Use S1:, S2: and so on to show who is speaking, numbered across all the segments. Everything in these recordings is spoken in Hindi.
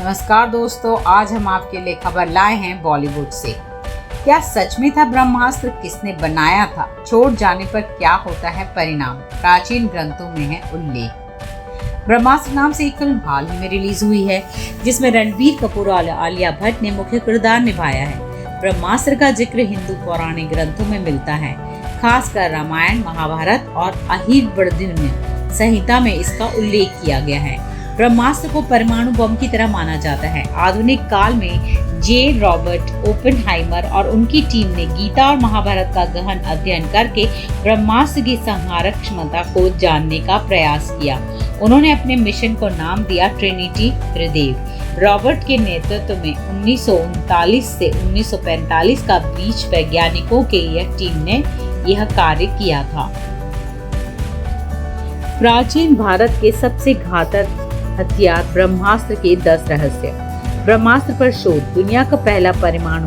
S1: नमस्कार दोस्तों, आज हम आपके लिए खबर लाए हैं बॉलीवुड से। क्या सच में था ब्रह्मास्त्र? किसने बनाया था? छोड़ जाने पर क्या होता है परिणाम? प्राचीन ग्रंथों में है उल्लेख। ब्रह्मास्त्र नाम से एक फिल्म हाल ही में रिलीज हुई है जिसमें रणबीर कपूर और आलिया भट्ट ने मुख्य किरदार निभाया है। ब्रह्मास्त्र का जिक्र हिंदू पौराणिक ग्रंथों में मिलता है, खासकर रामायण, महाभारत और अहिर्वरदीन संहिता में इसका उल्लेख किया गया है। ब्रह्मास्त्र को परमाणु बम की तरह माना जाता है। आधुनिक काल में जे रॉबर्ट ओपेनहाइमर और उनकी टीम ने गीता और महाभारत का गहन अध्ययन करके ब्रह्मास्त्र की संहारक क्षमता को जानने का प्रयास किया। उन्होंने अपने मिशन को नाम दिया ट्रिनिटी त्रिदेव। रॉबर्ट के नेतृत्व में 1939 से 1945 का बीच वैज्ञानिकों के यह टीम ने यह कार्य किया था। प्राचीन भारत के सबसे घातक हथियार ब्रह्मास्त्र के 10 रहस्य। ब्रह्मास्त्र पर शोध। दुनिया का पहला परमाणु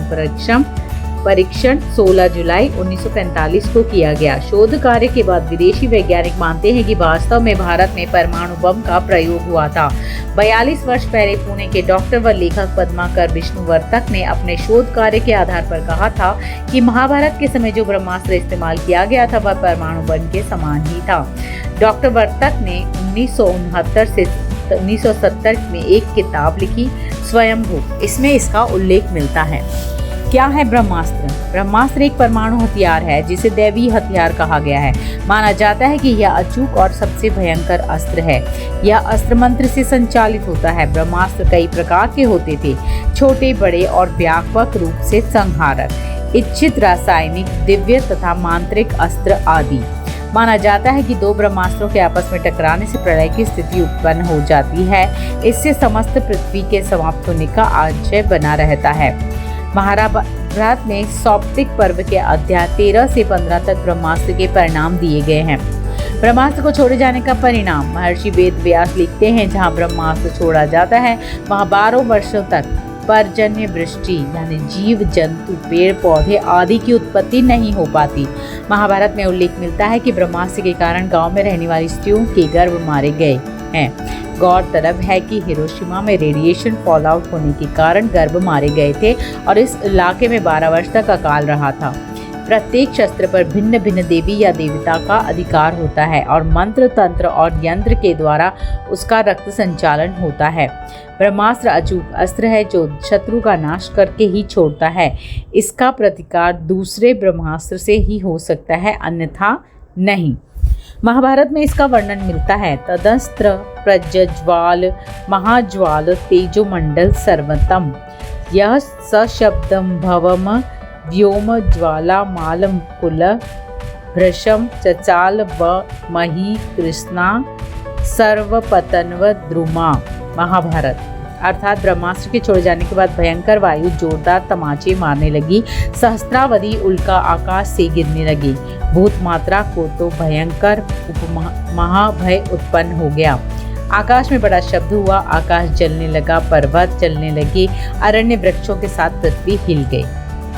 S1: परीक्षण 16 जुलाई 1945 को किया गया। शोध कार्य के बाद विदेशी वैज्ञानिक मानते हैं कि वास्तव में भारत में परमाणु बम का प्रयोग हुआ था। 42 वर्ष पहले पुणे के डॉक्टर व लेखक पद्माकर विष्णुवर्तक ने अपने शोध कार्य के आधार पर कहा था कि महाभारत के समय जो ब्रह्मास्त्र इस्तेमाल किया गया था वह परमाणु बम के समान ही था। डॉक्टर वर्तक ने 1969 से 1970 में एक किताब लिखी, स्वयंभू। इसमें इसका उल्लेख मिलता है। क्या है ब्रह्मास्त्र? ब्रह्मास्त्र एक परमाणु हथियार है जिसे दैवीय हथियार कहा गया है। माना जाता है कि यह अचूक और सबसे भयंकर अस्त्र है। यह अस्त्र मंत्र से संचालित होता है। ब्रह्मास्त्र कई प्रकार के होते थे, छोटे, बड़े और व्यापक रूप से संहारक, इच्छित, रासायनिक, दिव्य तथा मांत्रिक अस्त्र आदि। माना जाता है कि दो ब्रह्मास्त्रों के आपस में टकराने से प्रलय की स्थिति उत्पन्न हो जाती है। इससे समस्त पृथ्वी के समाप्त होने का आशय बना रहता है। महाभारत में सौप्तिक पर्व के अध्याय 13 से 15 तक ब्रह्मास्त्र के परिणाम दिए गए हैं। ब्रह्मास्त्र को छोड़े जाने का परिणाम। महर्षि वेद व्यास लिखते हैं, जहाँ ब्रह्मास्त्र छोड़ा जाता है वहाँ 12 वर्षों तक पर्जन्य वृष्टि यानी जीव जंतु, पेड़ पौधे आदि की उत्पत्ति नहीं हो पाती। महाभारत में उल्लेख मिलता है कि ब्रह्मास्त्र के कारण गांव में रहने वाली स्त्रियों के गर्भ मारे गए हैं। गौरतलब है कि हिरोशिमा में रेडिएशन फॉल आउट होने के कारण गर्भ मारे गए थे और इस इलाके में 12 वर्ष तक अकाल रहा था। प्रत्येक शस्त्र पर भिन्न भिन्न देवी या देवता का अधिकार होता है और मंत्र, तंत्र और यंत्र के द्वारा उसका रक्त संचालन होता है। ब्रह्मास्त्र अचूक अस्त्र है जो शत्रु का नाश करके ही छोड़ता है। इसका प्रतिकार दूसरे ब्रह्मास्त्र से ही हो सकता है, अन्यथा नहीं। महाभारत में इसका वर्णन मिलता है, तदस्त्र प्रज्वल महाज्वाल तेजोमंडल सर्वतम यह सशब्दम भवम व्योम ज्वाला मालम कुल भृशम चचाल व मही कृष्णा सर्वपतन्व द्रुमा। महाभारत। अर्थात ब्रह्मास्त्र के छोड़े जाने के बाद भयंकर वायु जोरदार तमाचे मारने लगी। सहस्त्रावधि उल्का आकाश से गिरने लगी। भूत मात्रा को तो भयंकर महाभय उत्पन्न हो गया। आकाश में बड़ा शब्द हुआ, आकाश जलने लगा, पर्वत चलने लगे, अरण्य वृक्षों के साथ पृथ्वी हिल गई।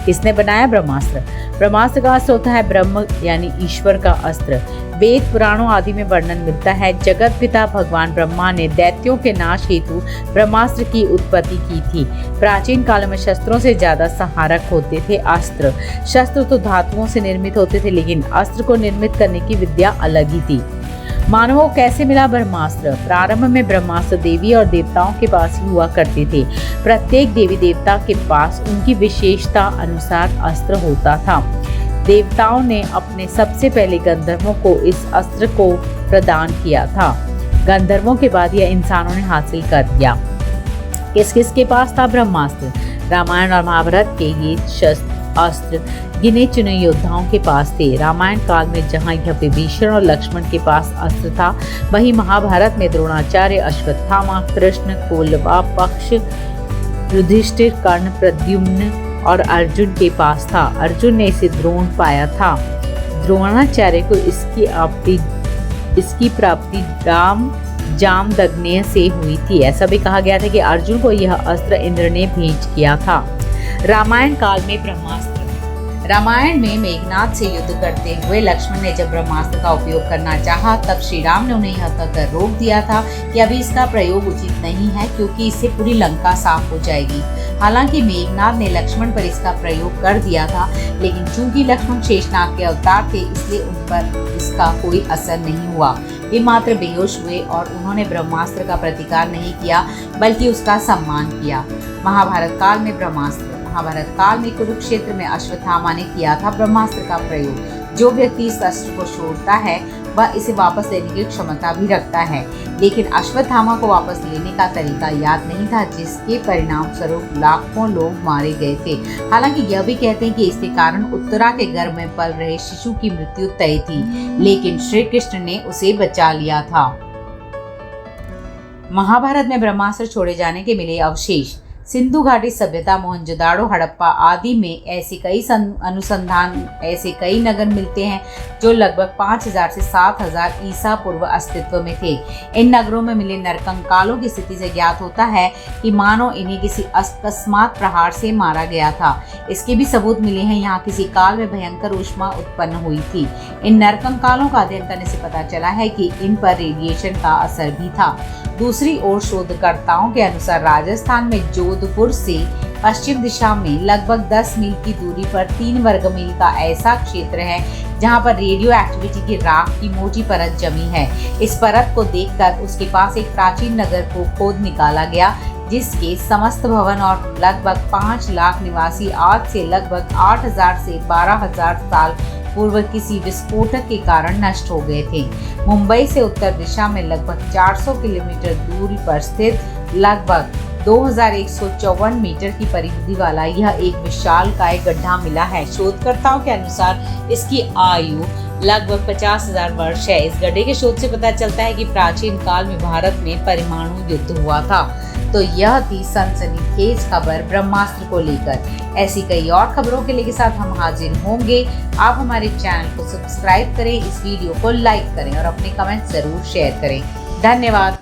S1: किसने बनाया ब्रह्मास्त्र? ब्रह्मास्त्र का अस्त्र होता है ब्रह्म यानी ईश्वर का अस्त्र। वेद पुराणों आदि में वर्णन मिलता है, जगत पिता भगवान ब्रह्मा ने दैत्यों के नाश हेतु ब्रह्मास्त्र की उत्पत्ति की थी। प्राचीन काल में शस्त्रों से ज्यादा संहारक होते थे अस्त्र। शस्त्र तो धातुओं से निर्मित होते थे, लेकिन अस्त्र को निर्मित करने की विद्या अलग ही थी। मानवों को कैसे मिला ब्रह्मास्त्र? प्रारंभ में ब्रह्मास्त्र देवी और देवताओं के पास ही हुआ करते थे। प्रत्येक देवी देवता के पास उनकी विशेषता अनुसार अस्त्र होता था। देवताओं ने अपने सबसे पहले गंधर्वों को इस अस्त्र को प्रदान किया था। गंधर्वों के बाद यह इंसानों ने हासिल कर दिया। किस किस के पास था ब्रह्मास्त्र? रामायण और महाभारत के ये शस्त्र अस्त्र गिने चुने योद्धाओं के पास थे। रामायण काल में जहाँ यह विभीषण और लक्ष्मण के पास अस्त्र था, वहीं महाभारत में द्रोणाचार्य, अश्वत्थामा, कृष्ण, कोल्लवा पक्ष, युधिष्ठिर, कर्ण, प्रद्युम्न और अर्जुन के पास था। अर्जुन ने इसे द्रोण पाया था। द्रोणाचार्य को इसकी प्राप्ति जामदग्नि से हुई थी। ऐसा भी कहा गया था कि अर्जुन को यह अस्त्र इंद्र ने भेंट किया था। रामायण काल में ब्रह्मास्त्र। रामायण में मेघनाद से युद्ध करते हुए लक्ष्मण ने जब ब्रह्मास्त्र का उपयोग करना चाहा, तब श्री राम ने उन्हें यह कहकर रोक दिया था कि अभी इसका प्रयोग उचित नहीं है, क्योंकि इससे पूरी लंका साफ हो जाएगी। हालांकि मेघनाद ने लक्ष्मण पर इसका प्रयोग कर दिया था, लेकिन चूंकि लक्ष्मण शेषनाग के अवतार थे, इसलिए उन पर इसका कोई असर नहीं हुआ। वे मात्र बेहोश हुए और उन्होंने ब्रह्मास्त्र का प्रतिकार नहीं किया, बल्कि उसका सम्मान किया। महाभारत काल में ब्रह्मास्त्र। महाभारत काल में कुरुक्षेत्र में अश्वत्थामा ने किया था ब्रह्मास्त्र का प्रयोग। जो व्यक्ति इस अस्त्र को छोड़ता है, वह इसे वापस लेने की क्षमता भी रखता है, लेकिन अश्वत्थामा को वापस लेने का तरीका याद नहीं था, जिसके परिणाम स्वरूप लाखों लोग मारे गए थे। हालांकि यह भी कहते हैं कि इसके कारण उत्तरा के गर्भ में पल रहे शिशु की मृत्यु तय थी, लेकिन श्री कृष्ण ने उसे बचा लिया था। महाभारत में ब्रह्मास्त्र छोड़े जाने के मिले अवशेष। सिंधु घाटी सभ्यता, मोहनजोदाड़ो, हड़प्पा आदि में ऐसे कई नगर मिलते हैं जो लगभग 5000 से 7000 ईसा पूर्व अस्तित्व में थे। इन नगरों में मिले नरकंकालों की स्थिति से ज्ञात होता है कि मानो इन्हें किसी अकस्मात प्रहार से मारा गया था। इसके भी सबूत मिले हैं। यहाँ किसी काल में भयंकर ऊष्मा उत्पन्न हुई थी। इन नरकंकालों का अध्ययन करने से पता चला है कि इन पर रेडिएशन का असर भी था। दूसरी ओर शोधकर्ताओं के अनुसार राजस्थान में जोधपुर से पश्चिम दिशा में लगभग 10 मील की दूरी पर 3 वर्ग मील का ऐसा क्षेत्र है जहां पर रेडियो एक्टिविटी की राख की मोटी परत जमी है। इस परत को देखकर उसके पास एक प्राचीन नगर को खोद निकाला गया, जिसके समस्त भवन और लगभग 5 लाख निवासी आज से लगभग 8000 से 12000 साल पूर्व किसी विस्फोटक के कारण नष्ट हो गए थे। मुंबई से उत्तर दिशा में लगभग 400 किलोमीटर दूरी पर स्थित लगभग 2154 मीटर की परिधि वाला यह एक विशालकाय गड्ढा मिला है। शोधकर्ताओं के अनुसार इसकी आयु लगभग 50,000 वर्ष है। इस गड्ढे के शोध से पता चलता है कि प्राचीन काल में भारत में परमाणु युद्ध हुआ था। तो यह थी सनसनीखेज खबर ब्रह्मास्त्र को लेकर। ऐसी कई और खबरों के साथ हम हाजिर होंगे। आप हमारे चैनल को सब्सक्राइब करें, इस वीडियो को लाइक करें और अपने कमेंट जरूर शेयर करें। धन्यवाद।